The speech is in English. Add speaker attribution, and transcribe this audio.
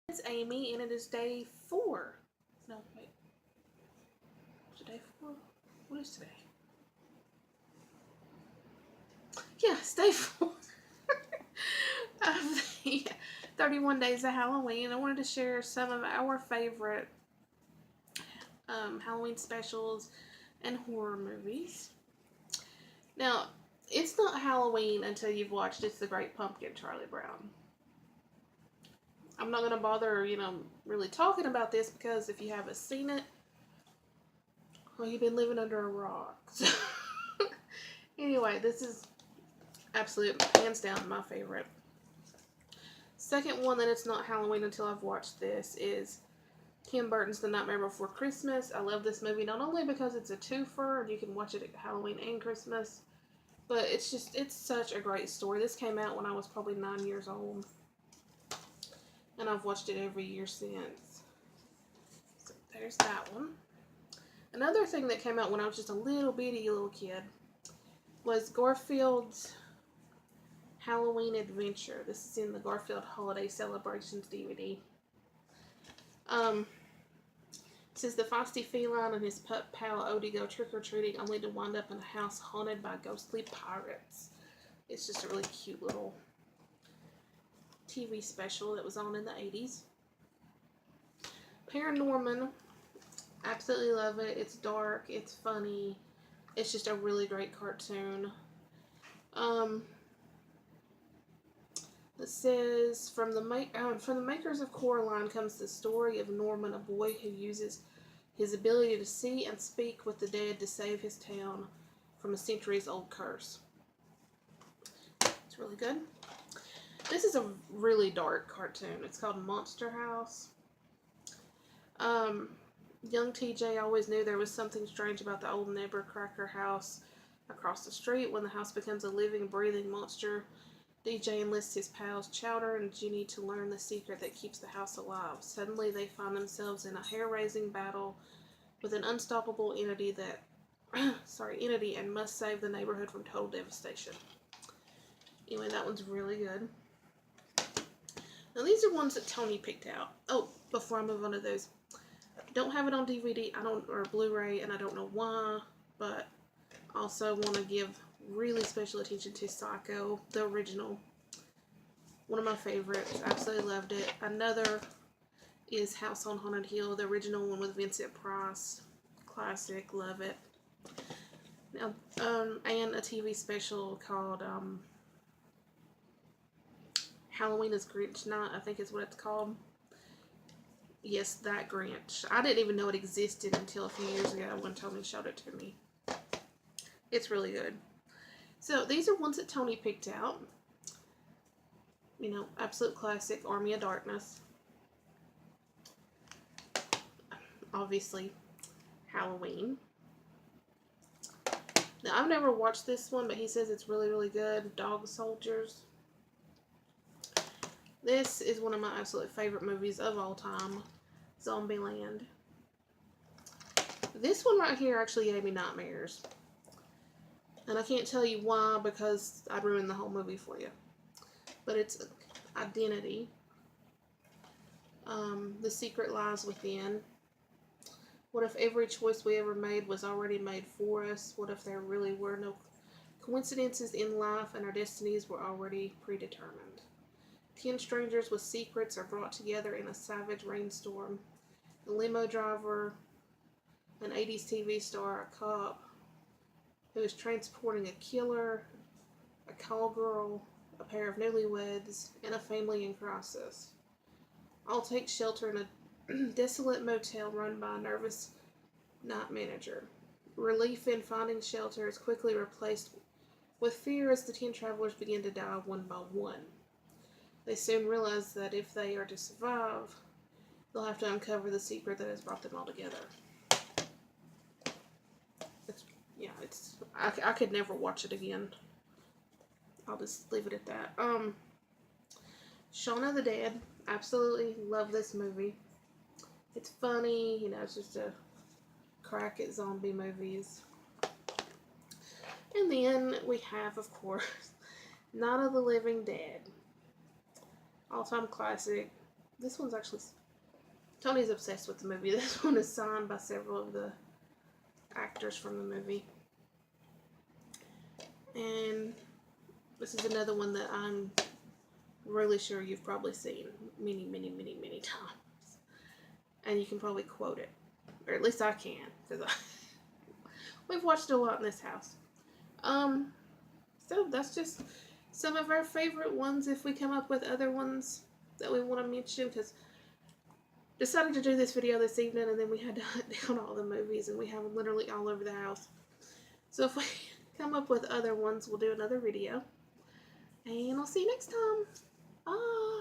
Speaker 1: It's Amy, and it is day 4. No, wait. Is it day 4? What is today? Yeah, it's day 4 of the 31 Days of Halloween. I wanted to share some of our favorite Halloween specials and horror movies. Now, it's not Halloween until you've watched It's the Great Pumpkin, Charlie Brown. I'm not going to bother, really talking about this because if you haven't seen it, well, you've been living under a rock. So, anyway, this is absolute, hands down, my favorite. Second one that it's not Halloween until I've watched this is Tim Burton's The Nightmare Before Christmas. I love this movie not only because it's a twofer and you can watch it at Halloween and Christmas, but it's such a great story. This came out when I was probably 9 years old, and I've watched it every year since. So there's that one. Another thing that came out when I was just a little kid was Garfield's Halloween Adventure. This is in the Garfield Holiday Celebrations DVD. It says the feisty feline and his pup pal Odie go trick-or-treating only to wind up in a house haunted by ghostly pirates. It's just a really cute little TV special that was on in the 80s. ParaNorman. Absolutely love it. It's dark. It's funny. It's just a really great cartoon. It says, from the makers of Coraline comes the story of Norman, a boy who uses his ability to see and speak with the dead to save his town from a centuries-old curse. It's really good. This is a really dark cartoon. It's called Monster House. Young TJ always knew there was something strange about the old Nevercracker house across the street. When the house becomes a living, breathing monster, DJ enlists his pals Chowder and Ginny to learn the secret that keeps the house alive. Suddenly, they find themselves in a hair-raising battle with an unstoppable entity and must save the neighborhood from total devastation. Anyway, that one's really good. Now, these are ones that Tony picked out. Oh, before I move on to those, don't have it on DVD, or Blu-ray, and I don't know why, but also want to give really special attention to Psycho, the original. One of my favorites. Absolutely loved it. Another is House on Haunted Hill, the original one with Vincent Price. Classic. Love it. Now, and a TV special called Halloween is Grinch Night, I think is what it's called. Yes, that Grinch. I didn't even know it existed until a few years ago when Tony showed it to me. It's really good. So these are ones that Tony picked out. Absolute classic, Army of Darkness. Obviously, Halloween. Now, I've never watched this one, but he says it's really, really good. Dog Soldiers. This is one of my absolute favorite movies of all time. Zombieland. This one right here actually gave me nightmares. And I can't tell you why, because I'd ruin the whole movie for you. But it's Identity. The Secret Lies Within. What if every choice we ever made was already made for us? What if there really were no coincidences in life and our destinies were already predetermined? 10 strangers with secrets are brought together in a savage rainstorm. A limo driver, an 80s TV star, a cop who is transporting a killer, a call girl, a pair of newlyweds, and a family in crisis. All take shelter in a desolate motel run by a nervous night manager. Relief in finding shelter is quickly replaced with fear as the 10 travelers begin to die one by one. They soon realize that if they are to survive, they'll have to uncover the secret that has brought them all together. I could never watch it again. I'll just leave it at that. Shaun of the Dead. Absolutely love this movie. It's funny, it's just a crack at zombie movies. And then we have, of course, Night of the Living Dead. All-time classic. This one's actually, Tony's obsessed with the movie. This one is signed by several of the actors from the movie. And this is another one that I'm really sure you've probably seen many, many, many, many times. And you can probably quote it. Or at least I can. Because we've watched it a lot in this house. So that's just some of our favorite ones. If we come up with other ones that we want to mention. Because decided to do this video this evening. And then we had to hunt down all the movies. And we have them literally all over the house. So if we come up with other ones, we'll do another video. And I'll see you next time. Bye.